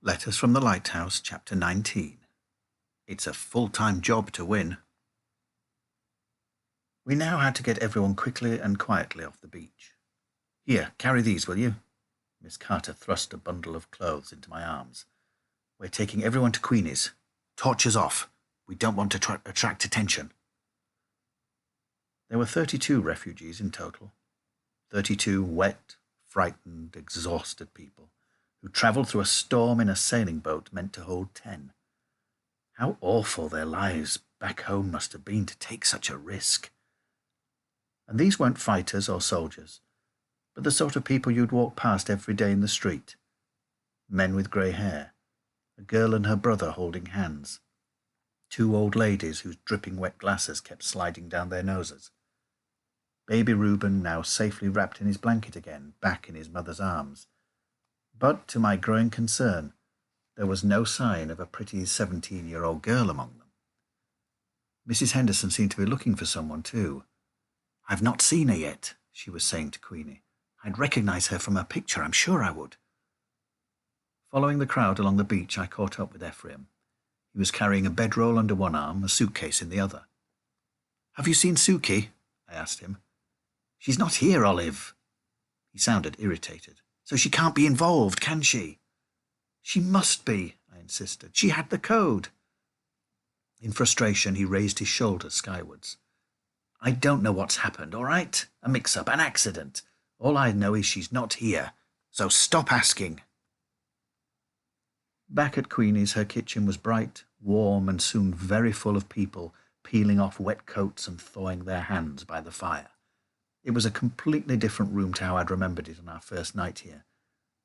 Letters from the Lighthouse, Chapter 19. It's a full-time job to win. We now had to get everyone quickly and quietly off the beach. Here, carry these, will you? Miss Carter thrust a bundle of clothes into my arms. We're taking everyone to Queenie's. Torches off. We don't want to attract attention. There were 32 refugees in total. 32 wet, frightened, exhausted people who travelled through a storm in a sailing boat meant to hold 10. How awful their lives back home must have been to take such a risk. And these weren't fighters or soldiers, but the sort of people you'd walk past every day in the street. Men with grey hair, a girl and her brother holding hands, 2 old ladies whose dripping wet glasses kept sliding down their noses. Baby Reuben now safely wrapped in his blanket again, back in his mother's arms. But, to my growing concern, there was no sign of a pretty 17-year-old girl among them. Mrs. Henderson seemed to be looking for someone too. "I've not seen her yet," she was saying to Queenie. "I'd recognise her from her picture, I'm sure I would." Following the crowd along the beach, I caught up with Ephraim. He was carrying a bedroll under one arm, a suitcase in the other. "Have you seen Suki?" I asked him. "She's not here, Olive." He sounded irritated. "So she can't be involved, can she?" "She must be," I insisted. "She had the code." In frustration, he raised his shoulders skywards. "I don't know what's happened, all right? A mix-up, an accident. All I know is she's not here, so stop asking." Back at Queenie's, her kitchen was bright, warm, and soon very full of people peeling off wet coats and thawing their hands by the fire. It was a completely different room to how I'd remembered it on our first night here.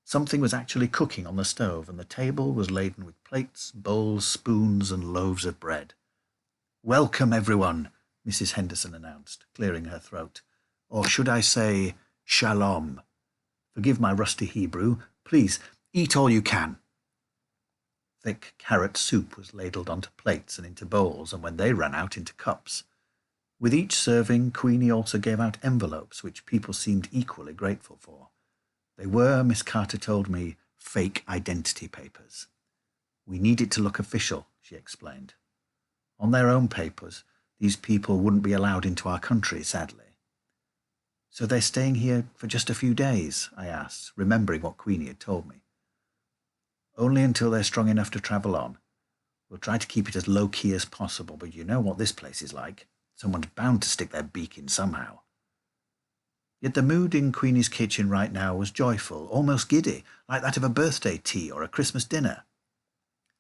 Something was actually cooking on the stove, and the table was laden with plates, bowls, spoons, and loaves of bread. "Welcome, everyone," Mrs. Henderson announced, clearing her throat. "Or should I say, shalom? Forgive my rusty Hebrew. Please, eat all you can." Thick carrot soup was ladled onto plates and into bowls, and when they ran out, into cups. With each serving, Queenie also gave out envelopes, which people seemed equally grateful for. They were, Miss Carter told me, fake identity papers. "We need it to look official," she explained. "On their own papers, these people wouldn't be allowed into our country, sadly." "So they're staying here for just a few days?" I asked, remembering what Queenie had told me. "Only until they're strong enough to travel on. We'll try to keep it as low-key as possible, but you know what this place is like. Someone's bound to stick their beak in somehow." Yet the mood in Queenie's kitchen right now was joyful, almost giddy, like that of a birthday tea or a Christmas dinner.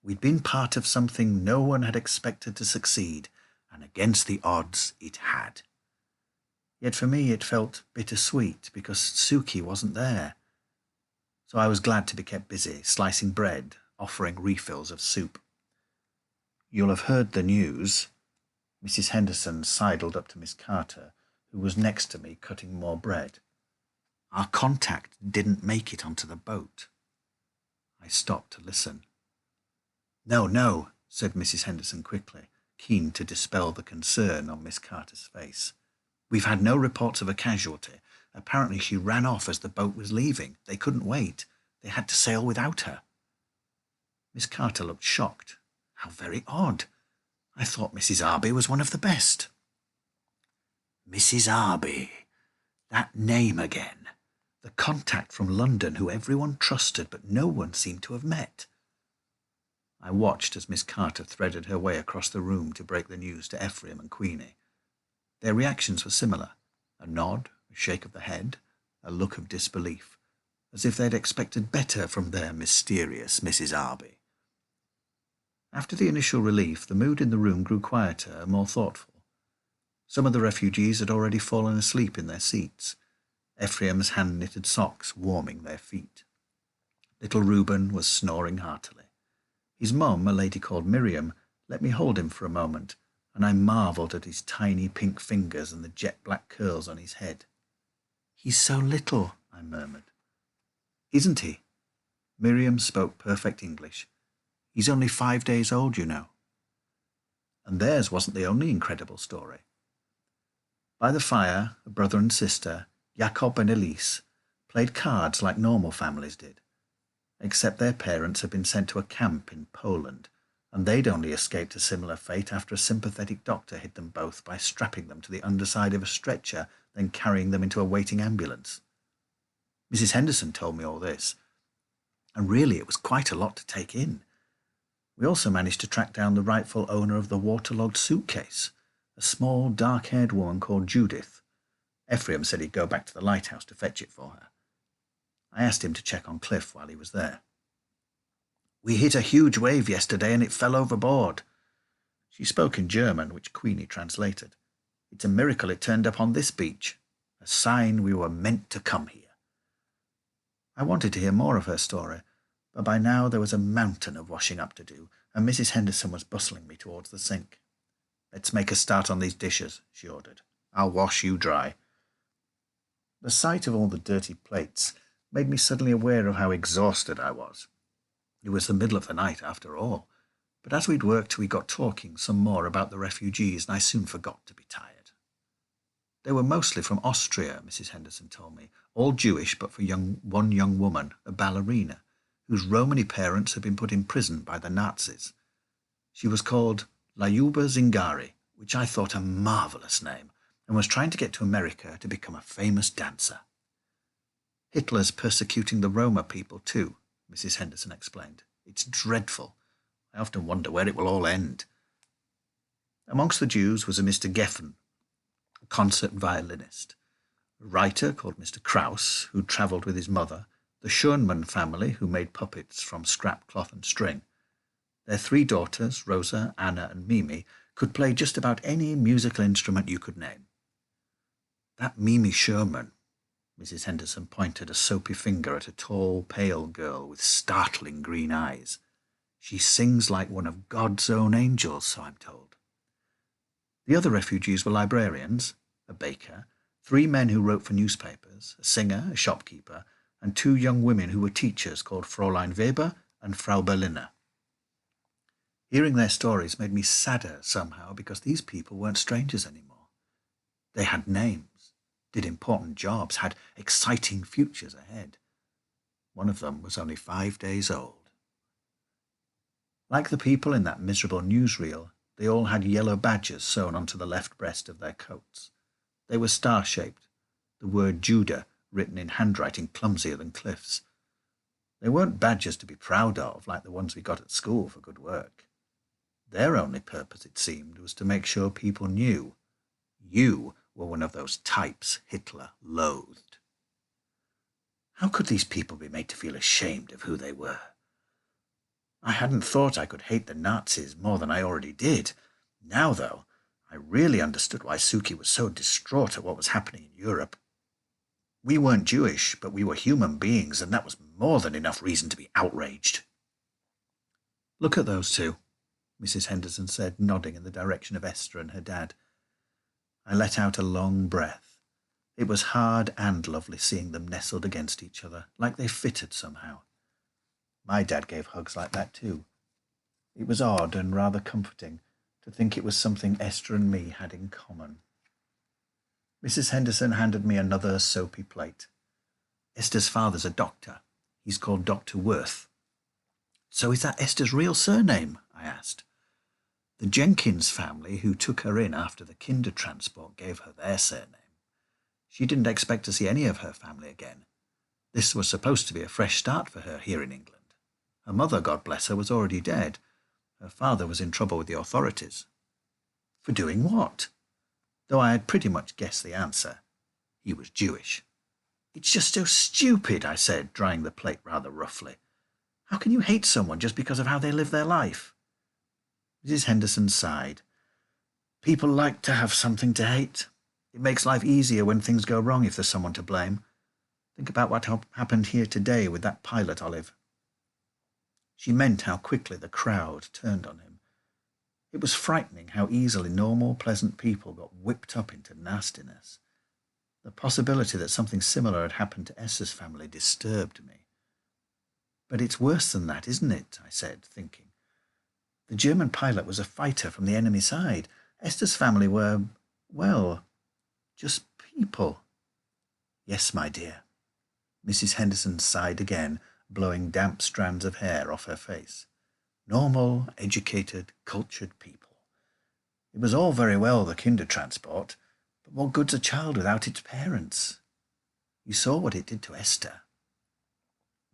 We'd been part of something no one had expected to succeed, and against the odds it had. Yet for me it felt bittersweet, because Suki wasn't there. So I was glad to be kept busy, slicing bread, offering refills of soup. "You'll have heard the news." Mrs. Henderson sidled up to Miss Carter, who was next to me cutting more bread. "Our contact didn't make it onto the boat." I stopped to listen. No, said Mrs. Henderson quickly, keen to dispel the concern on Miss Carter's face. "We've had no reports of a casualty. Apparently she ran off as the boat was leaving. They couldn't wait. They had to sail without her." Miss Carter looked shocked. How very odd. I thought Mrs. Arby was one of the best. Mrs. Arby. That name again. The contact from London who everyone trusted but no one seemed to have met. I watched as Miss Carter threaded her way across the room to break the news to Ephraim and Queenie. Their reactions were similar. A nod, a shake of the head, a look of disbelief, as if they'd expected better from their mysterious Mrs. Arby. After the initial relief, the mood in the room grew quieter and more thoughtful. Some of the refugees had already fallen asleep in their seats, Ephraim's hand-knitted socks warming their feet. Little Reuben was snoring heartily. His mum, a lady called Miriam, let me hold him for a moment, and I marvelled at his tiny pink fingers and the jet-black curls on his head. "He's so little," I murmured. "Isn't he?" Miriam spoke perfect English. "He's only 5 days old, you know." And theirs wasn't the only incredible story. By the fire, a brother and sister, Jacob and Elise, played cards like normal families did. except their parents had been sent to a camp in Poland, and they'd only escaped a similar fate after a sympathetic doctor hid them both by strapping them to the underside of a stretcher, then carrying them into a waiting ambulance. Mrs. Henderson told me all this, and really it was quite a lot to take in. We also managed to track down the rightful owner of the waterlogged suitcase, a small, dark-haired woman called Judith. Ephraim said he'd go back to the Lighthouse to fetch it for her. I asked him to check on Cliff while he was there. "We hit a huge wave yesterday and it fell overboard." She spoke in German, which Queenie translated. "It's a miracle it turned up on this beach, a sign we were meant to come here." I wanted to hear more of her story, but by now there was a mountain of washing up to do, and Mrs. Henderson was bustling me towards the sink. "Let's make a start on these dishes," she ordered. "I'll wash, you dry." The sight of all the dirty plates made me suddenly aware of how exhausted I was. It was the middle of the night, after all, but as we'd worked we got talking some more about the refugees, and I soon forgot to be tired. They were mostly from Austria, Mrs. Henderson told me, all Jewish but for one young woman, a ballerina, whose Romany parents had been put in prison by the Nazis. She was called Lyuba Zingari, which I thought a marvellous name, and was trying to get to America to become a famous dancer. "Hitler's persecuting the Roma people too," Mrs. Henderson explained. "It's dreadful. I often wonder where it will all end." Amongst the Jews was a Mr. Geffen, a concert violinist, a writer called Mr. Krauss, who travelled with his mother, the Schönman family, who made puppets from scrap cloth and string. Their 3 daughters, Rosa, Anna, and Mimi, could play just about any musical instrument you could name. "That Mimi Sherman," Mrs. Henderson pointed a soapy finger at a tall, pale girl with startling green eyes. "She sings like one of God's own angels, so I'm told." The other refugees were librarians, a baker, 3 men who wrote for newspapers, a singer, a shopkeeper, and 2 young women who were teachers called Fräulein Weber and Frau Berliner. Hearing their stories made me sadder somehow because these people weren't strangers anymore. They had names, did important jobs, had exciting futures ahead. One of them was only 5 days old. Like the people in that miserable newsreel, they all had yellow badges sewn onto the left breast of their coats. They were star-shaped, the word Judah written in handwriting clumsier than Cliff's. They weren't badges to be proud of, like the ones we got at school for good work. Their only purpose, it seemed, was to make sure people knew you were one of those types Hitler loathed. How could these people be made to feel ashamed of who they were? I hadn't thought I could hate the Nazis more than I already did. Now, though, I really understood why Suki was so distraught at what was happening in Europe. We weren't Jewish, but we were human beings, and that was more than enough reason to be outraged. "Look at those 2, Mrs. Henderson said, nodding in the direction of Esther and her dad. I let out a long breath. It was hard and lovely seeing them nestled against each other, like they fitted somehow. My dad gave hugs like that too. It was odd and rather comforting to think it was something Esther and me had in common. Mrs. Henderson handed me another soapy plate. "Esther's father's a doctor. He's called Dr. Worth." "So is that Esther's real surname?" I asked. "The Jenkins family, who took her in after the Kindertransport, gave her their surname. She didn't expect to see any of her family again. This was supposed to be a fresh start for her here in England. Her mother, God bless her, was already dead. Her father was in trouble with the authorities." "For doing what?" Though I had pretty much guessed the answer. He was Jewish. "It's just so stupid," I said, drying the plate rather roughly. "How can you hate someone just because of how they live their life?" Mrs. Henderson sighed. "People like to have something to hate. It makes life easier when things go wrong if there's someone to blame. Think about what happened here today with that pilot, Olive." She meant how quickly the crowd turned on him. It was frightening how easily normal, pleasant people got whipped up into nastiness. The possibility that something similar had happened to Esther's family disturbed me. "But it's worse than that, isn't it?" I said, thinking. "The German pilot was a fighter from the enemy side. Esther's family were, well, just people." "Yes, my dear." Mrs. Henderson sighed again, blowing damp strands of hair off her face. Normal, educated, cultured people. It was all very well, the Kindertransport, but what good's a child without its parents? You saw what it did to Esther.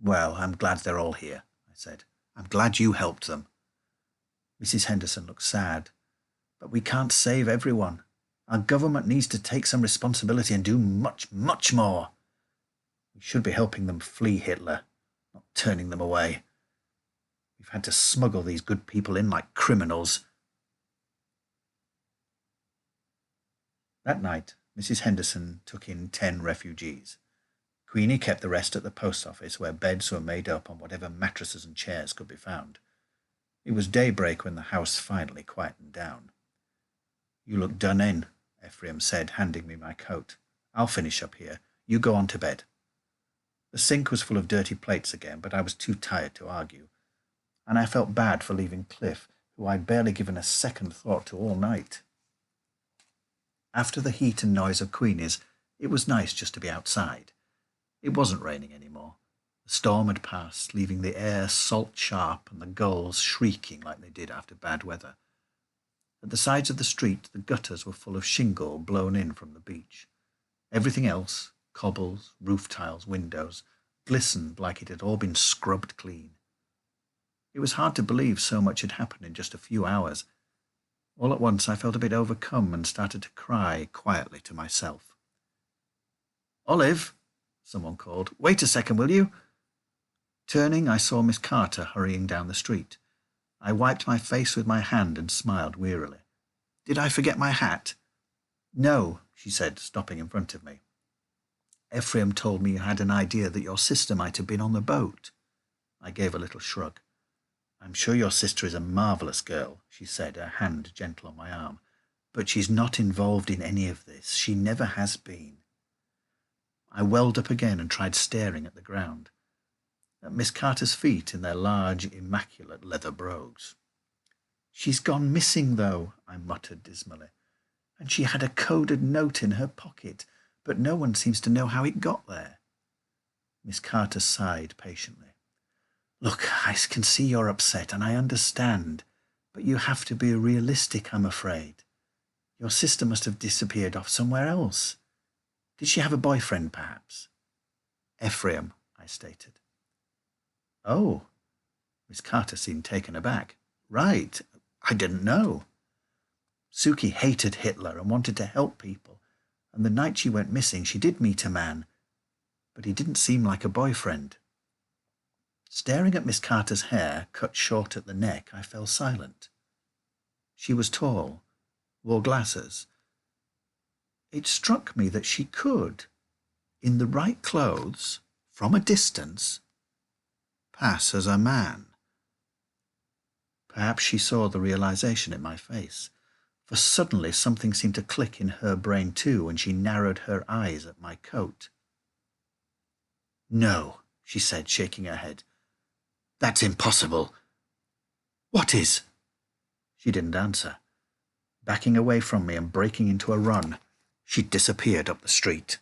Well, I'm glad they're all here, I said. I'm glad you helped them. Mrs. Henderson looked sad. But we can't save everyone. Our government needs to take some responsibility and do much, much more. We should be helping them flee Hitler, not turning them away. We've had to smuggle these good people in like criminals. That night, Mrs. Henderson took in 10 refugees. Queenie kept the rest at the post office, where beds were made up on whatever mattresses and chairs could be found. It was daybreak when the house finally quietened down. You look done in, Ephraim said, handing me my coat. I'll finish up here. You go on to bed. The sink was full of dirty plates again, but I was too tired to argue, and I felt bad for leaving Cliff, who I'd barely given a second thought to all night. After the heat and noise of Queenie's, it was nice just to be outside. It wasn't raining anymore. The storm had passed, leaving the air salt-sharp and the gulls shrieking like they did after bad weather. At the sides of the street, the gutters were full of shingle blown in from the beach. Everything else, cobbles, roof tiles, windows, glistened like it had all been scrubbed clean. It was hard to believe so much had happened in just a few hours. All at once I felt a bit overcome and started to cry quietly to myself. "Olive," someone called. "Wait a second, will you?" Turning, I saw Miss Carter hurrying down the street. I wiped my face with my hand and smiled wearily. "Did I forget my hat?" "No," she said, stopping in front of me. "Ephraim told me you had an idea that your sister might have been on the boat." I gave a little shrug. "I'm sure your sister is a marvellous girl," she said, her hand gentle on my arm. "But she's not involved in any of this. She never has been." I welled up again and tried staring at the ground, at Miss Carter's feet in their large, immaculate leather brogues. "She's gone missing, though," I muttered dismally. "And she had a coded note in her pocket, but no one seems to know how it got there." Miss Carter sighed patiently. "Look, I can see you're upset, and I understand, but you have to be realistic, I'm afraid. Your sister must have disappeared off somewhere else. Did she have a boyfriend, perhaps?" "Ephraim," I stated. "Oh." Miss Carter seemed taken aback. "Right. I didn't know." "Suki hated Hitler and wanted to help people, and the night she went missing she did meet a man, but he didn't seem like a boyfriend." Staring at Miss Carter's hair, cut short at the neck, I fell silent. She was tall, wore glasses. It struck me that she could, in the right clothes, from a distance, pass as a man. Perhaps she saw the realization in my face, for suddenly something seemed to click in her brain too, and she narrowed her eyes at my coat. "No," she said, shaking her head. "That's impossible." "What is?" She didn't answer. Backing away from me and breaking into a run, she disappeared up the street.